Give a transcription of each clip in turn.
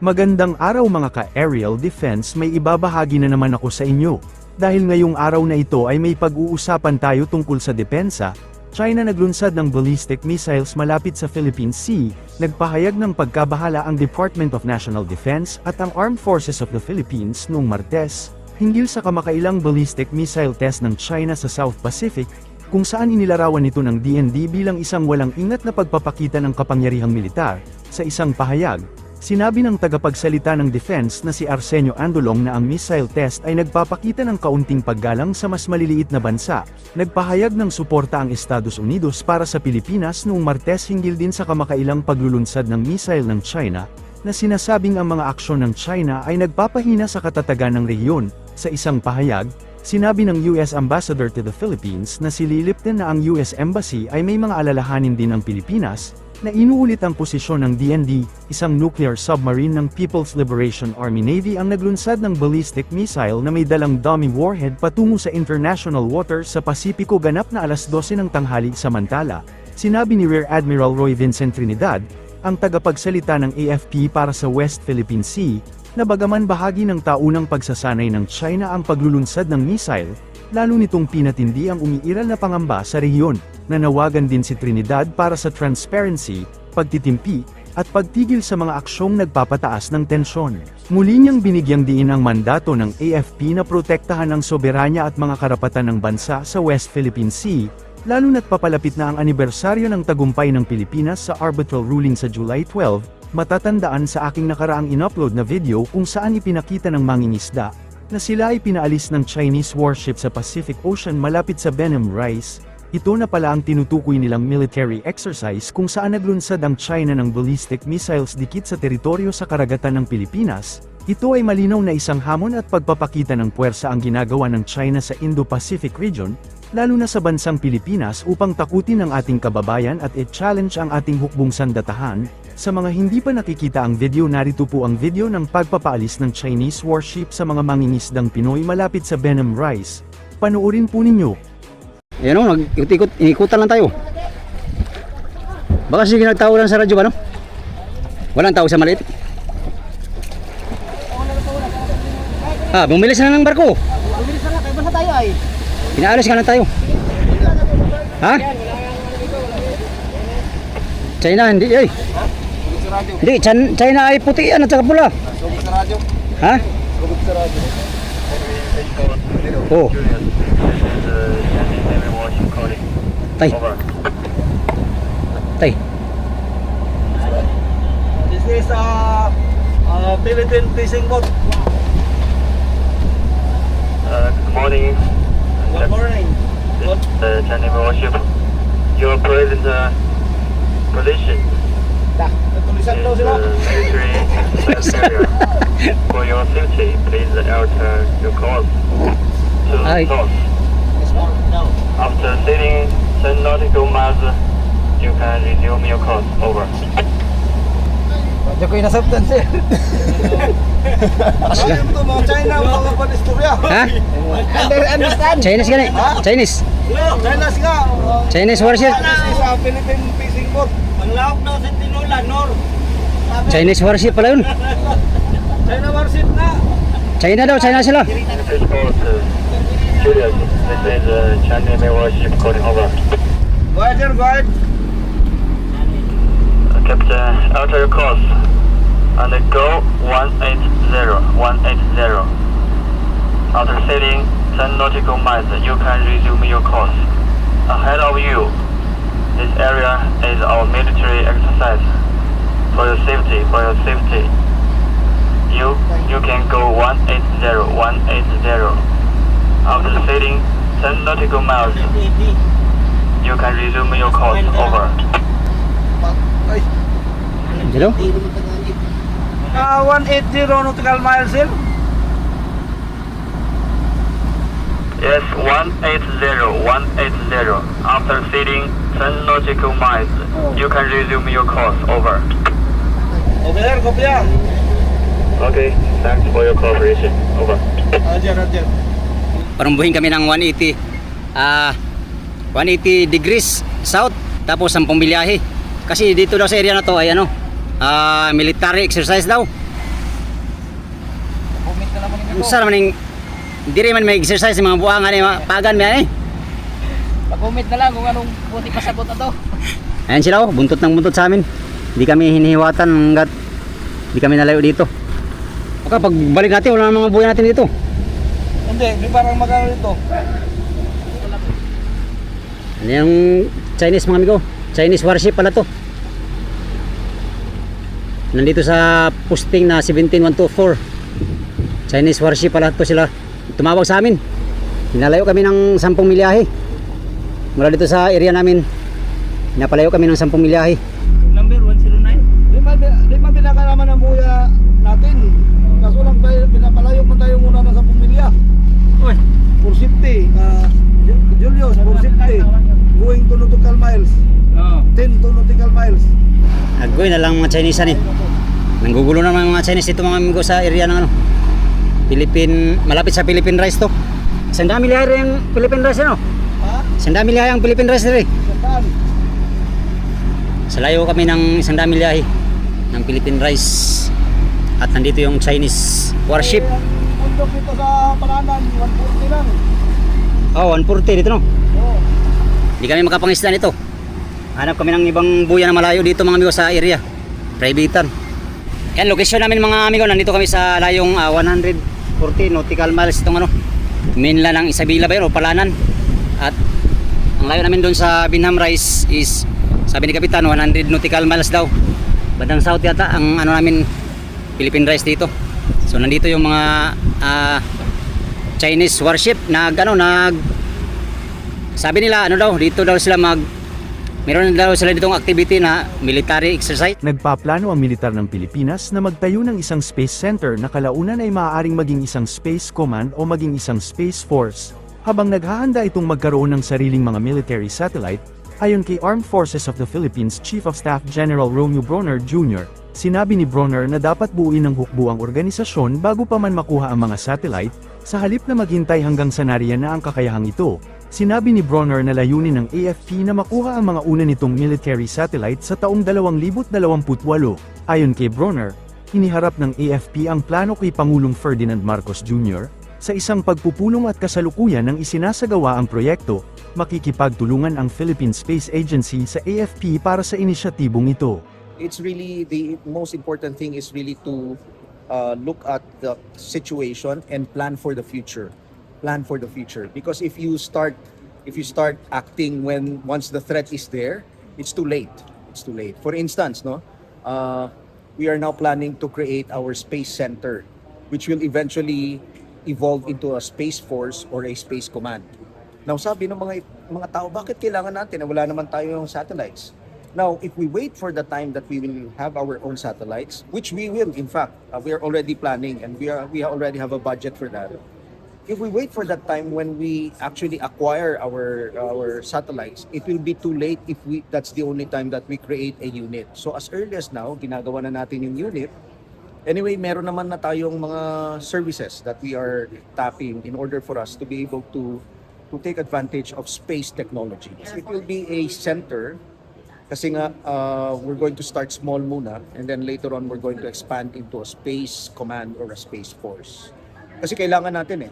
Magandang araw mga ka-aerial defense, may ibabahagi na naman ako sa inyo. Dahil ngayong araw na ito ay may pag-uusapan tayo tungkol sa depensa. China naglunsad ng ballistic missiles malapit sa Philippine Sea, nagpahayag ng pagkabahala ang Department of National Defense at ang Armed Forces of the Philippines noong Martes, hinggil sa kamakailang ballistic missile test ng China sa South Pacific, kung saan inilarawan ito ng DND bilang isang walang ingat na pagpapakita ng kapangyarihang militar. Sa isang pahayag, sinabi ng tagapagsalita ng defense na si Arsenio Andolong na ang missile test ay nagpapakita ng kaunting paggalang sa mas maliliit na bansa. Nagpahayag ng suporta ang Estados Unidos para sa Pilipinas noong Martes hinggil din sa kamakailang paglulunsad ng missile ng China, na sinasabing ang mga aksyon ng China ay nagpapahina sa katatagan ng rehiyon. Sa isang pahayag, sinabi ng US Ambassador to the Philippines na si Lilipton na ang US Embassy ay may mga alalahanin din ng Pilipinas, na inuulit ang posisyon ng DND, isang nuclear submarine ng People's Liberation Army Navy ang naglunsad ng ballistic missile na may dalang dummy warhead patungo sa international waters sa Pasipiko ganap na alas 12 ng tanghali. Samantala, sinabi ni Rear Admiral Roy Vincent Trinidad, ang tagapagsalita ng AFP para sa West Philippine Sea, na bagaman bahagi ng taunang pagsasanay ng China ang paglulunsad ng missile, lalo nitong pinatindi ang umiiral na pangamba sa rehiyon. Nanawagan din si Trinidad para sa transparency, pagtitimpi, at pagtigil sa mga aksyong nagpapataas ng tensyon. Muli niyang binigyang diin ang mandato ng AFP na protektahan ang soberanya at mga karapatan ng bansa sa West Philippine Sea, lalo na't papalapit na ang anibersaryo ng tagumpay ng Pilipinas sa arbitral ruling sa July 12, matatandaan sa aking nakaraang inupload na video kung saan ipinakita ng mangingisda, na sila ay pinaalis ng Chinese warship sa Pacific Ocean malapit sa Benham Rice. Ito na pala ang tinutukoy nilang military exercise kung saan naglunsad ang China ng ballistic missiles dikit sa teritoryo sa karagatan ng Pilipinas. Ito ay malinaw na isang hamon at pagpapakita ng puwersa ang ginagawa ng China sa Indo-Pacific region, lalo na sa bansang Pilipinas upang takutin ang ating kababayan at i-challenge ang ating hukbong sandatahan. Sa mga hindi pa nakikita ang video, narito po ang video ng pagpapaalis ng Chinese warship sa mga mangingisdang Pinoy malapit sa Benham Rice. Panoorin po ninyo. Yan o, nag-ikot-ikot, inikutan lang tayo. Baka sige nagtao lang sa radyo ba, no? Walang tao sa maliit. Bumilis na ng barko. Bumilis na, kaya basta tayo ay. Pinaalis ka na tayo. Ha? China, hindi ay. Hindi, China ay puti yan at saka pula. Ha? Oh. Tay. Tay. This is Philippine fishing boat. Good morning. Good morning. This is the Chinese warship. Your present position Natulisan daw is sila. military base area. For your safety, please alter your course to Aye. north. No. After sailing 10 nautical miles, you can resume your course. Over. Radyo ko inasabtan siya. Ano ito mga China, mga panistorya. Ha? Understand? Chinese ka na. Chinese. China siya. Chinese warship. This is Philippine fishing boat. Ang lawak daw sa Tinola, Nor. Chinese warship pala yun. China warship na. China daw, China sila. Fish boat, Julius. This is Chinese warship calling over. Go ahead, sir, go ahead. Captain, alter your course and go 180. After sailing 10 nautical miles, you can resume your course. Ahead of you, this area is our military exercise. For your safety, you can go 180. After sailing 10 nautical miles, you can resume your course. Over. Hello? 180 nautical miles, sir. Yes, 180. After sailing 10 nautical miles, you can resume your course. Over. Over there, kopya. Okay, thanks for your cooperation. Over. Roger, roger. Parumbuhin kami ng 180 degrees south, tapos 10 biyahe. Kasi dito daw sa area na to ay military exercise daw. Unsa naman ning diri man may exercise mga buangan ni pagan mi ani. Pag-comment na lang kung anong buti pasabot na to. Ayan sila oh, buntot ng buntot sa amin. Hindi kami hinihiwatan hanggat hindi kami nalayo dito. Baka pag balik natin wala nang mga buhay natin dito. Hindi, di parang magkano dito. Ano yung Chinese mga amigo? Chinese warship pala to. Nandito sa posting na 17124. Chinese warship pala to sila. Tumawag sa amin. Hinalayo kami ng 10 milyahe. Mula dito sa area namin. Napalayo kami ng 10 milyahe. Number 109. Di ba pinakalaman ng buya natin? Kaso lang pinapalayo pa tayo muna na sa pumilya. Uy, For safety. Julius, for safety. Going to nautical miles. 10 to nautical miles. agoy na lang mga Chinese ani. Nanggugulo na mga Chinese dito mga amigo sa area ng ano. Malapit sa Philippine rice to. Sandami milyahe yung Philippine rice ano? Ha? Sandami milyahe ang Philippine rice rin. Saan? Sa layo kami ng 100 milyahe ng Philippine rice. At nandito yung Chinese warship. Ang bundok dito sa Palanan, 140 lang. Oh, 140 dito no. Oo. Hindi kami makapangisda nito. Hanap kami ng ibang buya na malayo dito mga amigo sa area. Privatean. Yan, location namin mga amigo. Nandito kami sa layong 140 nautical miles itong ano. Mainland ng Isabela ba yun o Palanan. At ang layo namin doon sa Binham Rice is sabi ni Kapitan 100 nautical miles daw. Bandang south yata ang ano namin Philippine Rice dito. So nandito yung mga Chinese warship sabi nila ano daw dito daw sila meron daw sila ditong activity na military exercise. Nagpaplano ang militar ng Pilipinas na magtayo ng isang space center na kalaunan ay maaaring maging isang space command o maging isang space force, habang naghahanda itong magkaroon ng sariling mga military satellite. Ayon kay Armed Forces of the Philippines Chief of Staff General Romeo Bronner Jr., sinabi ni Bronner na dapat buuin ng hukbo ang organisasyon bago pa man makuha ang mga satellite, sa halip na maghintay hanggang sa nariyan na ang kakayahang ito. Sinabi ni Bronner na layunin ng AFP na makuha ang mga una nitong military satellite sa taong 2028. Ayon kay Bronner, iniharap ng AFP ang plano kay Pangulong Ferdinand Marcos Jr. Sa isang pagpupulong at kasalukuyan ng isinasagawa ang proyekto, makikipagtulungan ang Philippine Space Agency sa AFP para sa inisyatibong ito. It's really the most important thing is really to look at the situation and plan for the future. Plan for the future, because if you start acting once the threat is there, it's too late. For instance, we are now planning to create our space center, which will eventually evolve into a space force or a space command. Now, sabi ng mga tao, bakit kailangan natin na wala naman tayong satellites? Now, if we wait for the time that we will have our own satellites, which we will, in fact, we are already planning and we already have a budget for that. If we wait for that time when we actually acquire our satellites, it will be too late if that's the only time that we create a unit. So as early as now, ginagawa na natin yung unit. Anyway, meron naman na tayong mga services that we are tapping in order for us to be able to take advantage of space technology. It will be a center kasi nga we're going to start small muna and then later on we're going to expand into a space command or a space force. Kasi kailangan natin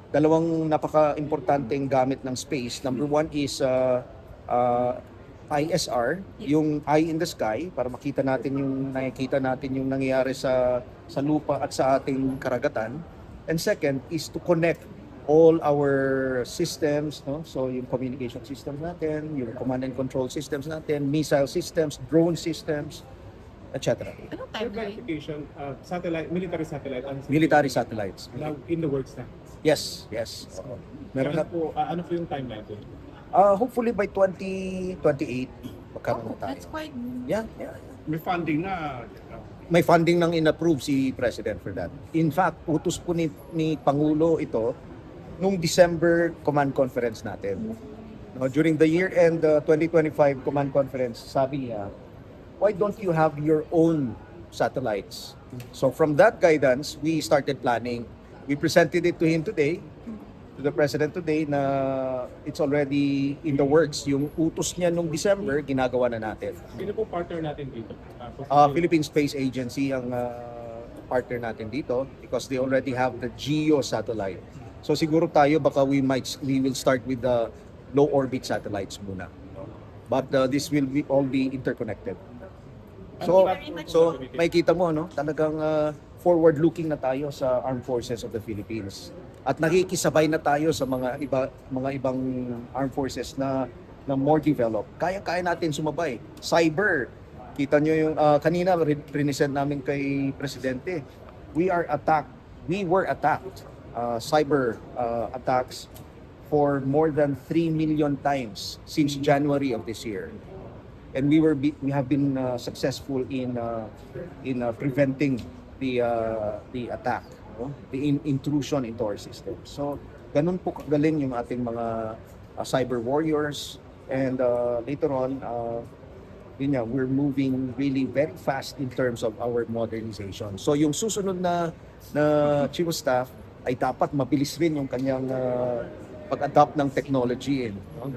dalawang napaka-importanteng gamit ng space. Number one is ISR, yung eye in the sky, para nakikita natin yung nangyayari sa lupa at sa ating karagatan. And second is to connect all our systems, no? So yung communication systems natin, yung command and control systems natin, missile systems, drone systems, etc. Anong timeline? Clarification, military satellite. Military satellites. Now, in the works na. Yes. Meron na po, ano po yung timeline po? Hopefully by 2028 magkaroon na tayo. That's quite... Yeah. May funding na. May funding nang in-approve si President for that. In fact, utos po ni Pangulo ito nung December command conference natin. No, during the year-end 2025 command conference, sabi niya, why don't you have your own satellites? So from that guidance, we started planning. We presented it to him today, to the President today, na it's already in the works. Yung utos niya nung December, ginagawa na natin. Sino po partner natin dito? Philippine Space Agency ang partner natin dito because they already have the GEO satellite. So siguro tayo baka we will start with the low orbit satellites muna. But this will all be interconnected. So makikita mo no, talagang forward looking na tayo sa Armed Forces of the Philippines. At nakikisabay na tayo sa mga ibang armed forces na more developed. Kaya natin sumabay. Cyber, kita nyo yung kanina rinesend namin kay Presidente. We were attacked. Cyber attacks for more than 3 million times since January of this year. And we have been successful in preventing the attack, no? The intrusion into our system. So ganun po kagaling yung ating mga cyber warriors, and later on we're moving really very fast in terms of our modernization. So yung susunod na Chief of Staff ay dapat mabilis rin yung kanyang pag-adopt ng technology, no?